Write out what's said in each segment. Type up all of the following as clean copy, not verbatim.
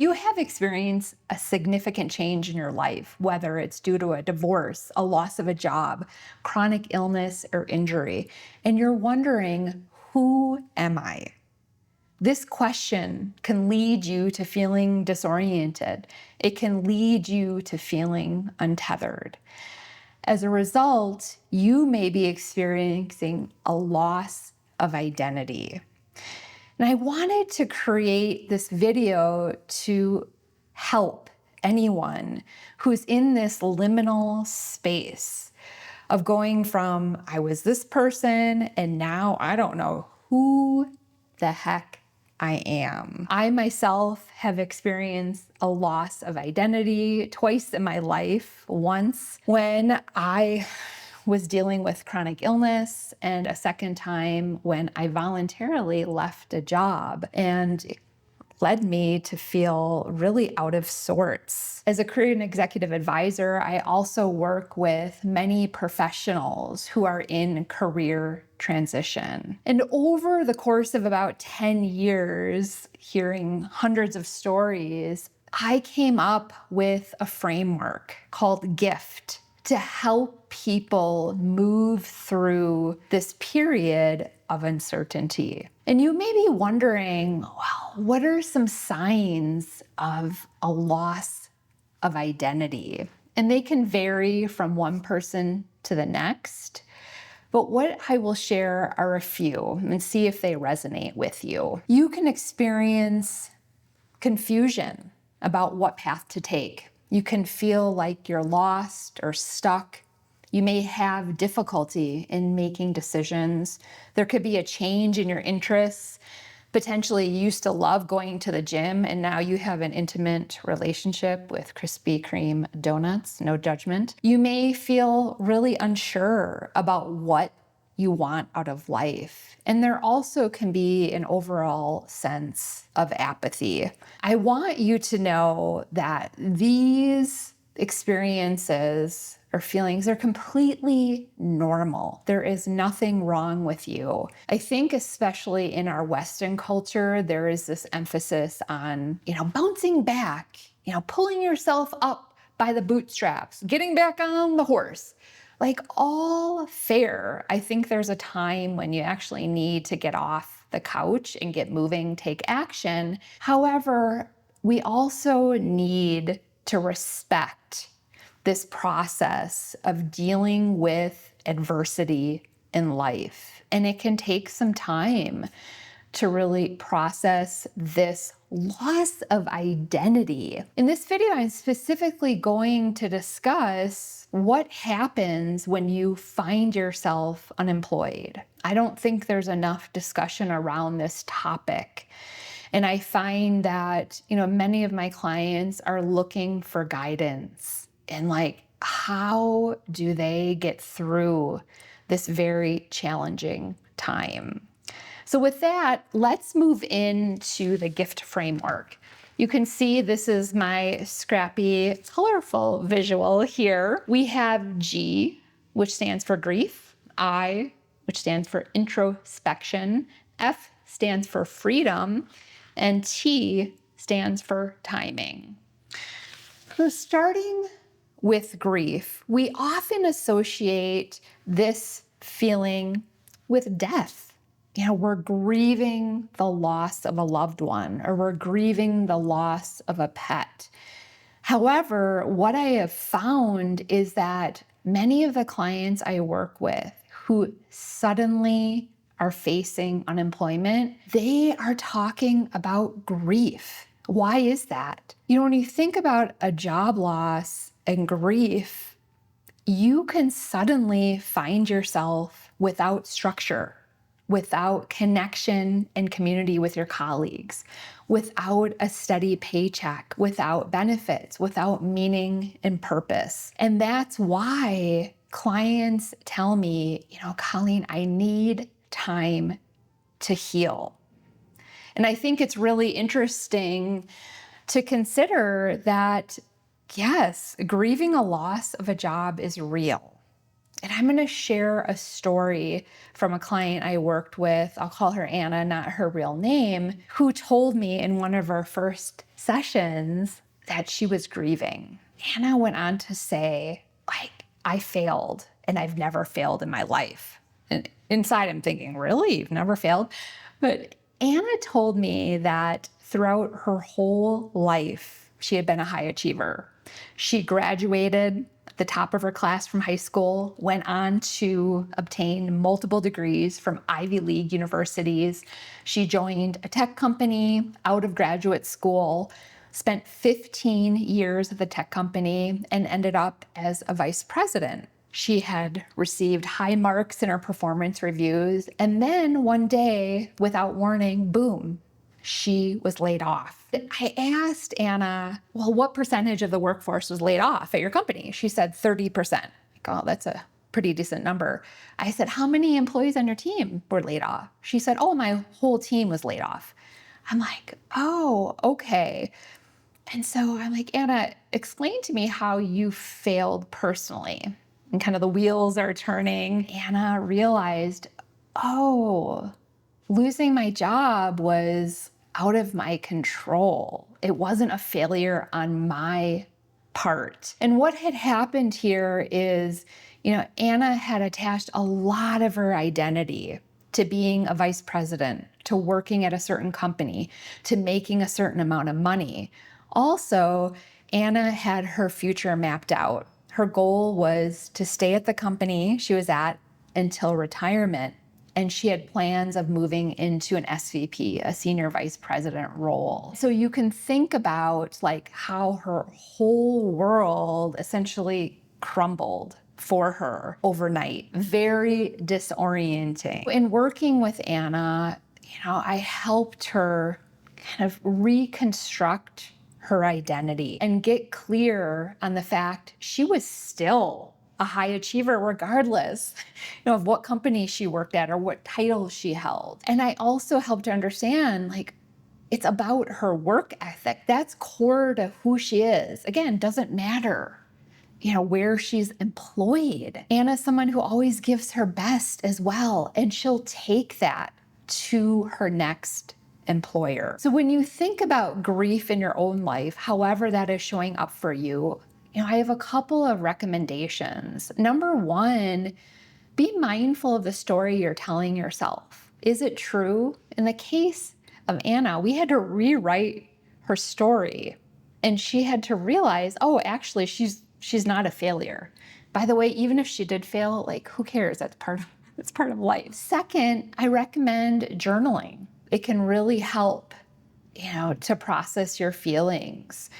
You have experienced a significant change in your life, whether it's due to a divorce, a loss of a job, chronic illness, or injury, and you're wondering, who am I? This question can lead you to feeling disoriented. It can lead you to feeling untethered. As a result, you may be experiencing a loss of identity. And I wanted to create this video to help anyone who's in this liminal space of going from, I was this person, and now I don't know who the heck I am. I myself have experienced a loss of identity twice in my life. Once when I was dealing with chronic illness, and a second time when I voluntarily left a job, and it led me to feel really out of sorts. As a career and executive advisor, I also work with many professionals who are in career transition. And over the course of about 10 years, hearing hundreds of stories, I came up with a framework called G.I.F.T to help people move through this period of uncertainty. And you may be wondering, well, what are some signs of a loss of identity? And they can vary from one person to the next. But what I will share are a few and see if they resonate with you. You can experience confusion about what path to take. You can feel like you're lost or stuck. You may have difficulty in making decisions. There could be a change in your interests. Potentially, you used to love going to the gym, and now you have an intimate relationship with Krispy Kreme donuts, no judgment. You may feel really unsure about what you want out of life. And there also can be an overall sense of apathy. I want you to know that these experiences or feelings are completely normal. There is nothing wrong with you. I think especially in our Western culture, there is this emphasis on, bouncing back, pulling yourself up by the bootstraps, getting back on the horse. Like, all fair. I think there's a time when you actually need to get off the couch and get moving, take action. However, we also need to respect this process of dealing with adversity in life. And it can take some time to really process this loss of identity. In this video, I'm specifically going to discuss what happens when you find yourself unemployed. I don't think there's enough discussion around this topic. And I find that, many of my clients are looking for guidance and how do they get through this very challenging time? So with that, let's move into the G.I.F.T framework. You can see this is my scrappy, colorful visual here. We have G, which stands for grief, I, which stands for introspection, F stands for freedom, and T stands for timing. So starting with grief, we often associate this feeling with death. We're grieving the loss of a loved one, or we're grieving the loss of a pet. However, what I have found is that many of the clients I work with who suddenly are facing unemployment, they are talking about grief. Why is that? When you think about a job loss and grief, you can suddenly find yourself without structure, without connection and community with your colleagues, without a steady paycheck, without benefits, without meaning and purpose. And that's why clients tell me, Colleen, I need time to heal. And I think it's really interesting to consider that, yes, grieving a loss of a job is real. And I'm going to share a story from a client I worked with. I'll call her Anna, not her real name, who told me in one of our first sessions that she was grieving. Anna went on to say, like, I failed and I've never failed in my life. And inside I'm thinking, really? You've never failed? But Anna told me that throughout her whole life, she had been a high achiever. She graduated at the top of her class from high school, went on to obtain multiple degrees from Ivy League universities. She joined a tech company out of graduate school, spent 15 years at the tech company, and ended up as a vice president. She had received high marks in her performance reviews, and then one day, without warning, boom, she was laid off. I asked Anna, well, what percentage of the workforce was laid off at your company? She said 30%. Like, oh, that's a pretty decent number. I said, how many employees on your team were laid off? She said, oh, my whole team was laid off. I'm like, oh, okay. And so I'm like, Anna, explain to me how you failed personally. And kind of the wheels are turning. Anna realized, oh, losing my job was out of my control. It wasn't a failure on my part. And what had happened here is, Anna had attached a lot of her identity to being a vice president, to working at a certain company, to making a certain amount of money. Also, Anna had her future mapped out. Her goal was to stay at the company she was at until retirement. And she had plans of moving into an SVP, a senior vice president role. So you can think about like how her whole world essentially crumbled for her overnight. Very disorienting. In working with Anna, I helped her kind of reconstruct her identity and get clear on the fact she was still a high achiever regardless, of what company she worked at or what title she held. And I also helped her understand, like, it's about her work ethic. That's core to who she is. Again, doesn't matter, where she's employed. Anna's someone who always gives her best as well, and she'll take that to her next employer. So when you think about grief in your own life, however that is showing up for you, I have a couple of recommendations. Number one, be mindful of the story you're telling yourself. Is it true? In the case of Anna, we had to rewrite her story, and she had to realize, oh, actually, she's not a failure. By the way, even if she did fail, like, who cares? That's part of life. Second, I recommend journaling. It can really help, to process your feelings.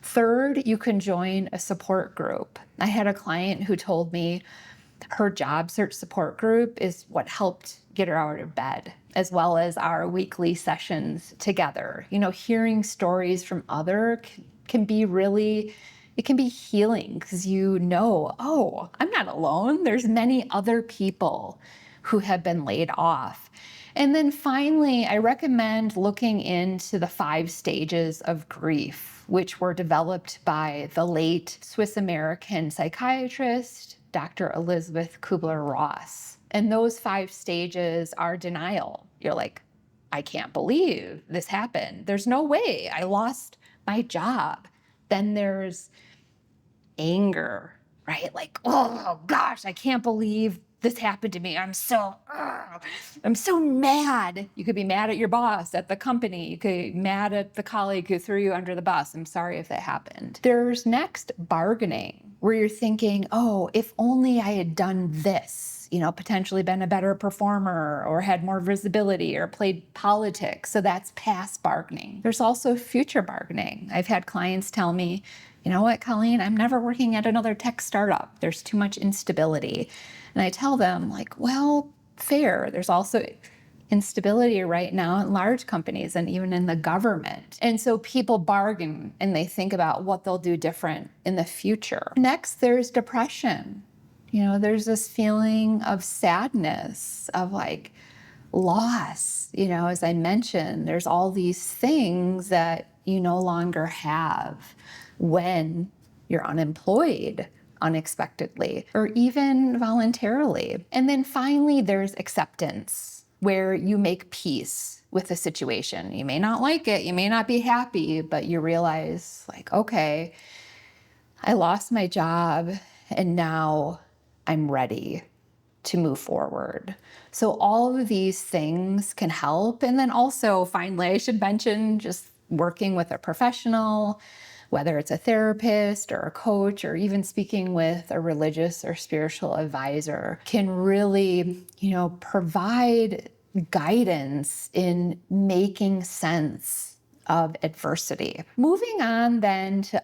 Third, you can join a support group. I had a client who told me her job search support group is what helped get her out of bed, as well as our weekly sessions together. Hearing stories from others can be really, it can be healing because oh, I'm not alone. There's many other people who have been laid off. And then finally, I recommend looking into the 5 stages of grief, which were developed by the late Swiss-American psychiatrist, Dr. Elizabeth Kubler-Ross. And those 5 stages are denial. You're like, I can't believe this happened. There's no way. I lost my job. Then there's anger, right? Like, oh gosh, I can't believe this happened to me. I'm so mad. You could be mad at your boss, at the company. You could be mad at the colleague who threw you under the bus. I'm sorry if that happened. There's next bargaining, where you're thinking, oh, if only I had done this, potentially been a better performer or had more visibility or played politics. So that's past bargaining. There's also future bargaining. I've had clients tell me, you know what, Colleen, I'm never working at another tech startup. There's too much instability. And I tell them, like, well, fair. There's also instability right now in large companies and even in the government. And so people bargain and they think about what they'll do different in the future. Next, there's depression. There's this feeling of sadness, of like loss. As I mentioned, there's all these things that you no longer have when you're unemployed. unexpectedly or even voluntarily. And then finally, there's acceptance, where you make peace with the situation. You may not like it, you may not be happy, but you realize, like, okay, I lost my job and now I'm ready to move forward. So all of these things can help. And then also, finally, I should mention just working with a professional, whether it's a therapist or a coach, or even speaking with a religious or spiritual advisor, can really, provide guidance in making sense of adversity. Moving on then to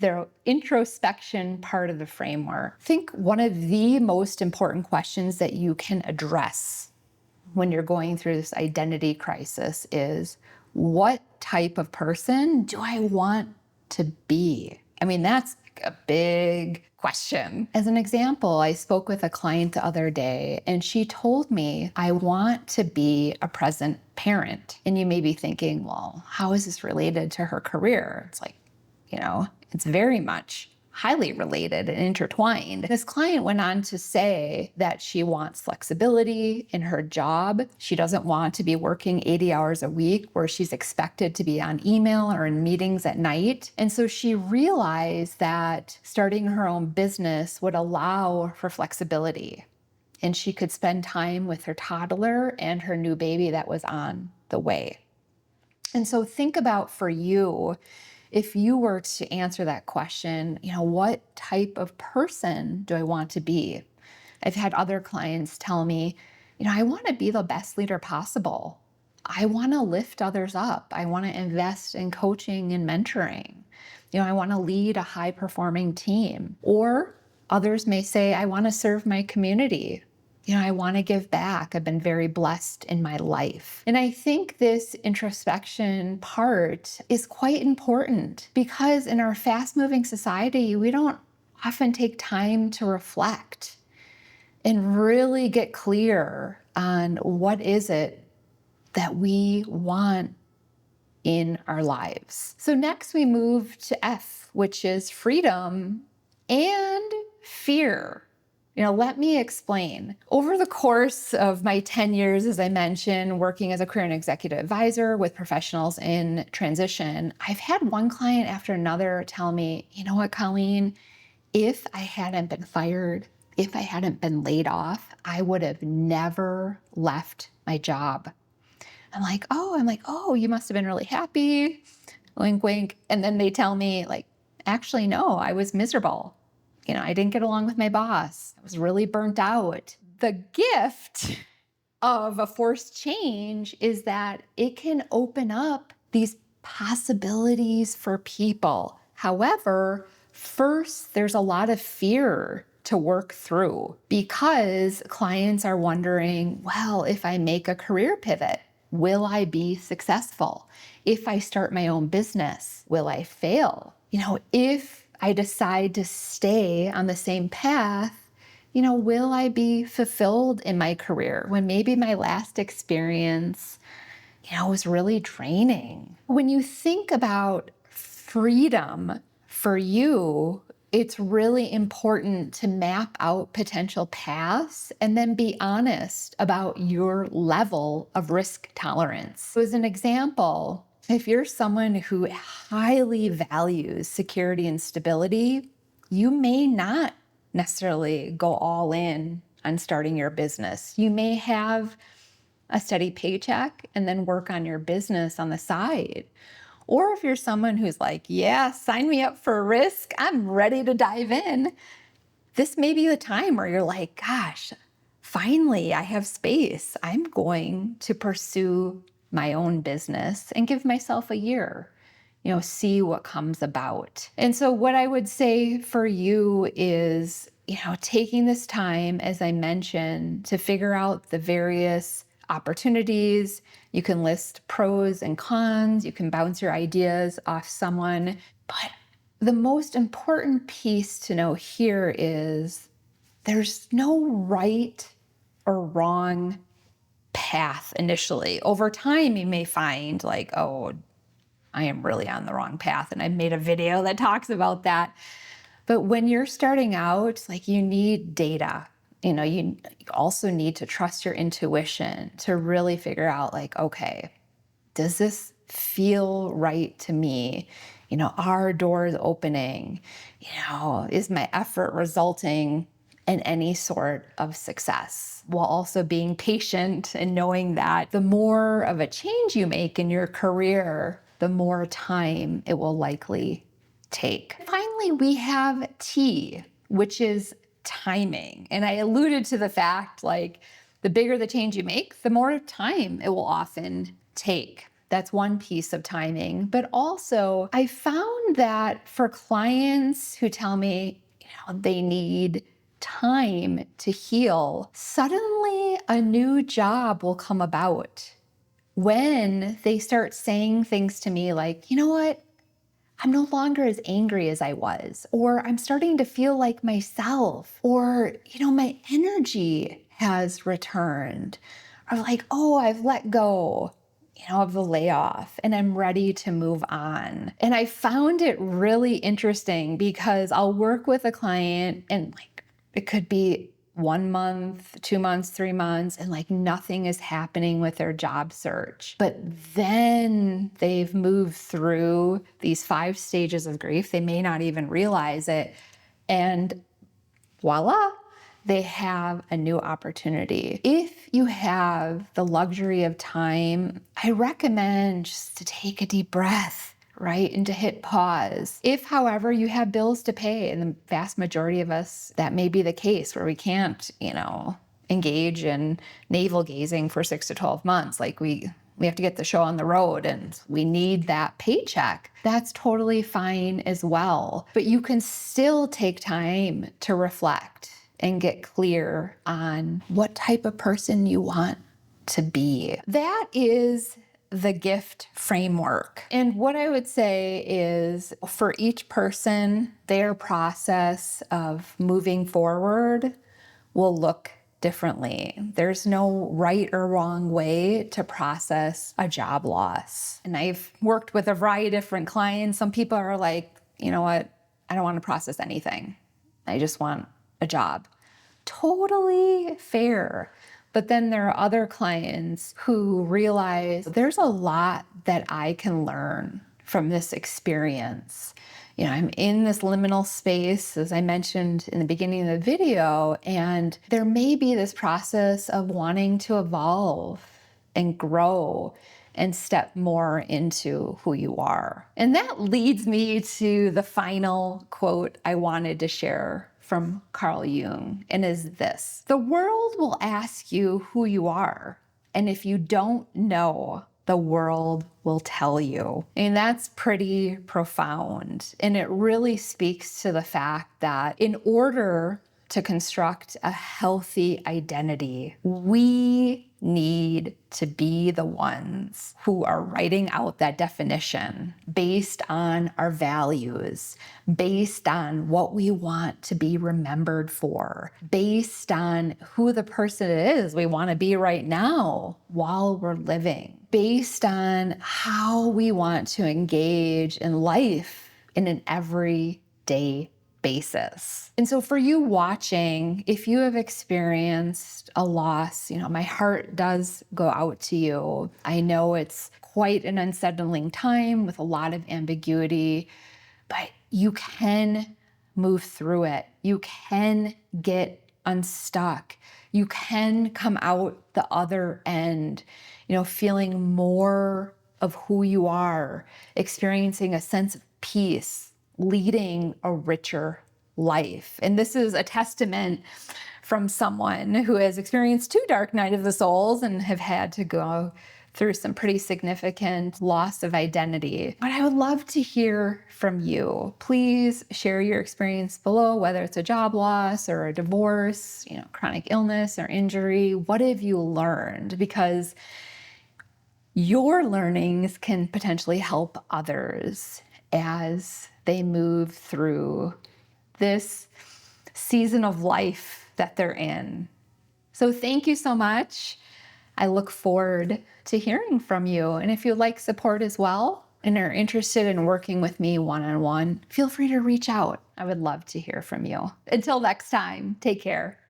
the introspection part of the framework. I think one of the most important questions that you can address when you're going through this identity crisis is, what type of person do I want to be? I mean, that's a big question. As an example, I spoke with a client the other day and she told me, I want to be a present parent. And you may be thinking, well, how is this related to her career? It's like, it's very much highly related and intertwined. This client went on to say that she wants flexibility in her job. She doesn't want to be working 80 hours a week where she's expected to be on email or in meetings at night. And so she realized that starting her own business would allow for flexibility, and she could spend time with her toddler and her new baby that was on the way. And so think about, for you, if you were to answer that question, what type of person do I want to be? I've had other clients tell me, I want to be the best leader possible. I want to lift others up. I want to invest in coaching and mentoring. I want to lead a high-performing team. Or others may say, I want to serve my community. I want to give back. I've been very blessed in my life. And I think this introspection part is quite important because in our fast-moving society, we don't often take time to reflect and really get clear on what is it that we want in our lives. So next we move to F, which is freedom and fear. Let me explain. Over the course of my 10 years, as I mentioned, working as a career and executive advisor with professionals in transition, I've had one client after another tell me, you know what, Colleen, if I hadn't been fired, if I hadn't been laid off, I would have never left my job. I'm like, oh, you must have been really happy. Wink, wink. And then they tell me, like, actually, no, I was miserable. I didn't get along with my boss. I was really burnt out. The gift of a forced change is that it can open up these possibilities for people. However, first, there's a lot of fear to work through because clients are wondering, well, if I make a career pivot, will I be successful? If I start my own business, will I fail? If I decide to stay on the same path, will I be fulfilled in my career when maybe my last experience, was really draining? When you think about freedom for you, it's really important to map out potential paths and then be honest about your level of risk tolerance. So as an example, if you're someone who highly values security and stability, you may not necessarily go all in on starting your business. You may have a steady paycheck and then work on your business on the side. Or if you're someone who's like, yeah, sign me up for a risk, I'm ready to dive in, this may be the time where you're like, gosh, finally I have space. I'm going to pursue my own business and give myself a year, see what comes about. And so what I would say for you is, taking this time, as I mentioned, to figure out the various opportunities. You can list pros and cons. You can bounce your ideas off someone. But the most important piece to know here is there's no right or wrong path initially. Over time, you may find like, oh, I am really on the wrong path. And I made a video that talks about that. But when you're starting out, like, you need data. You also need to trust your intuition to really figure out, like, okay, does this feel right to me? Are doors opening? Is my effort resulting in any sort of success? While also being patient and knowing that the more of a change you make in your career, the more time it will likely take. Finally, we have T, which is timing. And I alluded to the fact, like, the bigger the change you make, the more time it will often take. That's one piece of timing. But also, I found that for clients who tell me, they need time to heal, suddenly a new job will come about when they start saying things to me like, what? I'm no longer as angry as I was, or I'm starting to feel like myself, or, my energy has returned, or like, oh, I've let go, of the layoff and I'm ready to move on. And I found it really interesting because I'll work with a client and, like, it could be 1 month, 2 months, 3 months, and, like, nothing is happening with their job search. But then they've moved through these 5 stages of grief. They may not even realize it. And voila, they have a new opportunity. If you have the luxury of time, I recommend just to take a deep breath, right? And to hit pause. If, however, you have bills to pay, and the vast majority of us, that may be the case where we can't, engage in navel gazing for 6 to 12 months. Like, we have to get the show on the road and we need that paycheck. That's totally fine as well. But you can still take time to reflect and get clear on what type of person you want to be. That is the G.I.F.T framework. And what I would say is, for each person, their process of moving forward will look differently. There's no right or wrong way to process a job loss. And I've worked with a variety of different clients. Some people are like, you know what? I don't want to process anything. I just want a job. Totally fair. But then there are other clients who realize there's a lot that I can learn from this experience. I'm in this liminal space, as I mentioned in the beginning of the video, and there may be this process of wanting to evolve and grow and step more into who you are. And that leads me to the final quote I wanted to share from Carl Jung, and is this: the world will ask you who you are, and if you don't know, the world will tell you. And that's pretty profound. And it really speaks to the fact that in order to construct a healthy identity, we need to be the ones who are writing out that definition based on our values, based on what we want to be remembered for, based on who the person is we want to be right now while we're living, based on how we want to engage in life in an everyday basis. And so for you watching, if you have experienced a loss, my heart does go out to you. I know it's quite an unsettling time with a lot of ambiguity, but you can move through it. You can get unstuck. You can come out the other end, feeling more of who you are, experiencing a sense of peace, leading a richer life. And this is a testament from someone who has experienced 2 dark night of the souls and have had to go through some pretty significant loss of identity. But I would love to hear from you. Please share your experience below, whether it's a job loss or a divorce, chronic illness or injury. What have you learned? Because your learnings can potentially help others as they move through this season of life that they're in. So thank you so much. I look forward to hearing from you. And if you'd like support as well and are interested in working with me one-on-one, feel free to reach out. I would love to hear from you. Until next time, take care.